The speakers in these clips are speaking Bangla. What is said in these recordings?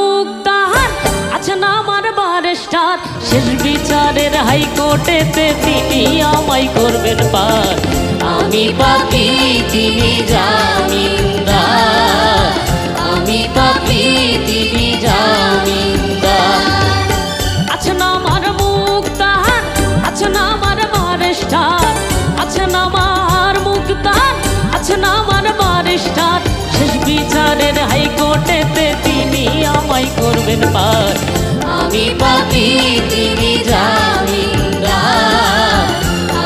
মুক্তার আছেন আমার বারেস্টার, শেষ বিচারের হাইকোর্টেতে তিনি আমায় করবেন পার। আমি পাপী তিনি জামিনদার, আমি পাপী তিনি জামিনদার। আছেন আমার মুক্তার, আছেন আমার বারেস্টার, আছেন আমার মুক্তার, আছেন আমার বারেস্টার, শেষ বিচারের হাইকোর্টেতে তিনি আমায় করবেন পার। আমি পাপী তিনি জামিনদার,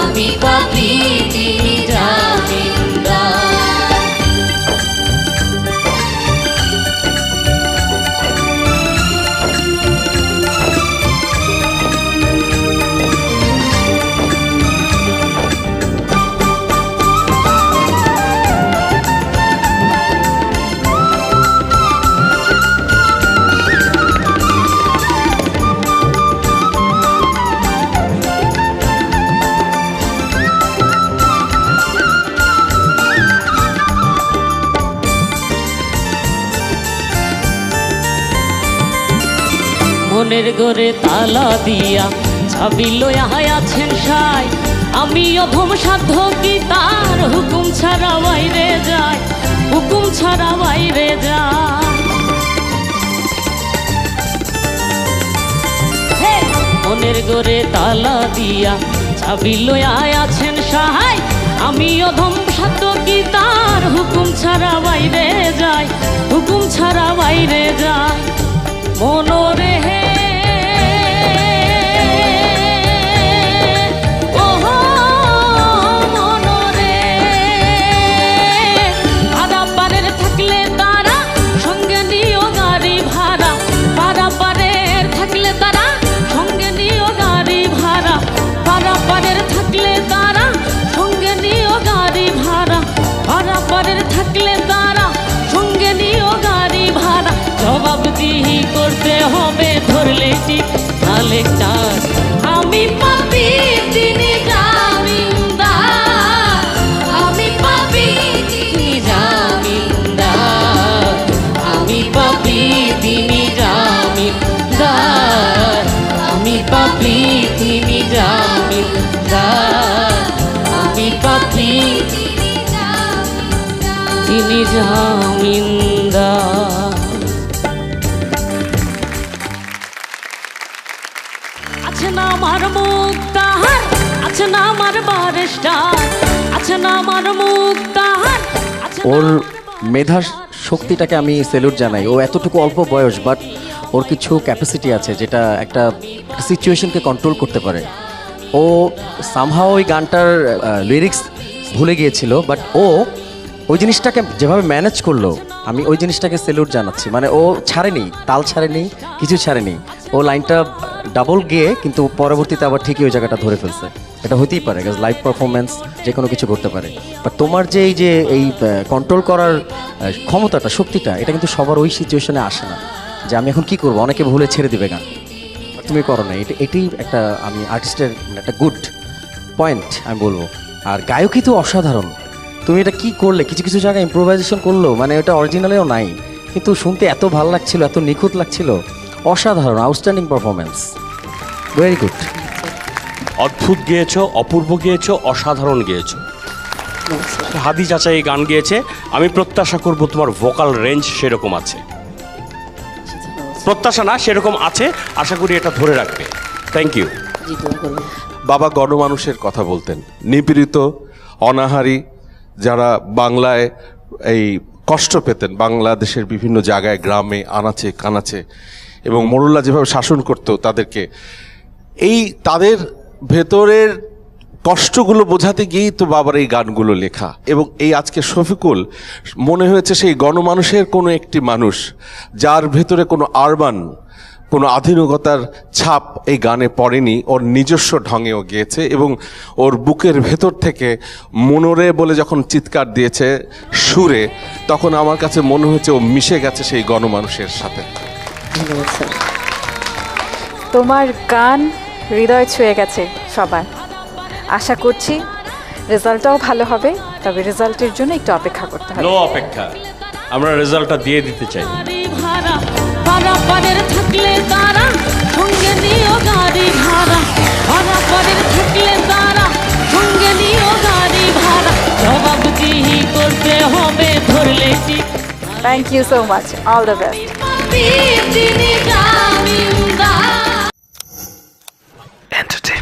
আমি পাপী তিনি জামিনদার। মনের ঘরে তালা দিয়া চাবি লইয়া আছেন সাই, আমি অধম সাধ্য কি তার হুকুম ছাড়া বাইরে যায়, হুকুম ছাড়া বাইরে যায়। মনের ঘরে তালা দিয়া চাবি লইয়া আছেন সাই, আমি অধম সাধ্য কি তার হুকুম ছাড়া বাইরে যায়, হুকুম ছাড়া বাইরে যায়। মনোরে হে ওহো মনোরে, পারাপারের থাকলে তারা সঙ্গে নিও গাড়ি ভাড়া, পারাপারের থাকলে তারা সঙ্গে নিও গাড়ি ভাড়া, পারাপারের থাকলে তারা সঙ্গে নিও গাড়ি ভাড়া, পারাপারের থাকলে তারা সঙ্গে নিও গাড়ি ভাড়া। জবাবদিহি করতে হবে ধরলে ঠিক কালেক্টর, আমি পাপী তিনি জামিনদার, আমি পাপী তিনি জামিনদার, আমি পাপী তিনি জামিনদার, আমি পাপী তিনি জামিনদার, আমি পাপী তিনি জামিনদার। আছেন আমার মুক্তার, আছেন আমার বারেস্টার, আছেন আমার মুক্তার। ওর মেধা শক্তিটাকে আমি স্যালুট জানাই। ও এতটুকু অল্প বয়স, বাট ওর কিছু ক্যাপাসিটি আছে যেটা একটা সিচুয়েশনকে কন্ট্রোল করতে পারে। ও সামহাও ওই গানটার লিরিক্স ভুলে গিয়েছিল, বাট ও ওই জিনিসটাকে যেভাবে ম্যানেজ করলো, আমি ওই জিনিসটাকে স্যালুট জানাচ্ছি। মানে ও ছাড়েনি, তাল ছাড়েনি, কিছু ছাড়েনি। ও লাইনটা ডাবল গেয়ে কিন্তু পরবর্তীতে আবার ঠিকই ওই জায়গাটা ধরে ফেলছে। এটা হতেই পারে, লাইভ পারফরমেন্স যে কোনো কিছু করতে পারে। বাট তোমার যে এই কন্ট্রোল করার ক্ষমতাটা, শক্তিটা, এটা কিন্তু সবার ওই সিচুয়েশনে আসে না যে আমি এখন কি করবো, অনেকে ভুলে ছেড়ে দিবে গান, তুমি করো না। এটাই একটা আমি আর্টিস্টের একটা গুড পয়েন্ট আমি বলবো। আর গায়কই তো অসাধারণ। তুমি এটা কি করলে, কিছু কিছু জায়গায় ইম্প্রোভাইজেশন করলো, মানে ওটা অরিজিনালেও নাই, কিন্তু শুনতে এত ভালো লাগছিল, এত নিখুঁত লাগছিল। অসাধারণ, আউটস্ট্যান্ডিং পারফরমেন্স, ভেরি গুড। অদ্ভুত গেয়েছো, অপূর্ব গেয়েছো, অসাধারণ গেয়েছো। হাদি চাচা এই গান গেয়েছে, আমি প্রত্যাশা করব তোমার ভোকাল রেঞ্জ সেরকম আছে, প্রত্যাশা না সেরকম আছে, আশা করি এটা ধরে রাখবে। Thank you. বাবা গণমানুষের কথা বলতেন, নিপীড়িত অনাহারী যারা বাংলায় এই কষ্ট পেতেন, বাংলাদেশের বিভিন্ন জায়গায়, গ্রামে, আনাচে কানাচে, এবং মোড়ল্লা যেভাবে শাসন করতো তাদেরকে, এই তাদের ভেতরের কষ্টগুলো বোঝাতে গিয়েই তো বাবার এই গানগুলো লেখা। এবং এই আজকে শফিকুল মনে হয়েছে সেই গণমানুষের কোনো একটি মানুষ, যার ভেতরে কোনো আরবান, কোনো আধুনিকতার ছাপ এই গানে পড়েনি, ওর নিজস্ব ঢঙেও গিয়েছে। এবং ওর বুকের ভেতর থেকে মনোরে বলে যখন চিৎকার দিয়েছে সুরে, তখন আমার কাছে মনে হয়েছে ও মিশে গেছে সেই গণমানুষের সাথে। তোমার গান হৃদয় ছুঁয়ে গেছে সবার। আশা করছি রেজাল্টটাও ভালো হবে, তবে রেজাল্টের জন্য একটু অপেক্ষা করতে হবে। নো অপেক্ষা, আমরা রেজাল্টটা দিয়ে দিতে চাই। পারাপারের থাকলে তারা সঙ্গে নিও গাড়ি ভাড়া, পারাপারের থাকলে তারা সঙ্গে নিও গাড়ি ভাড়া, জবাবদিহি করতে হবে ধরলে ঠিক। Thank you so much, all the best. তিনি জামিনদার। Entertainment.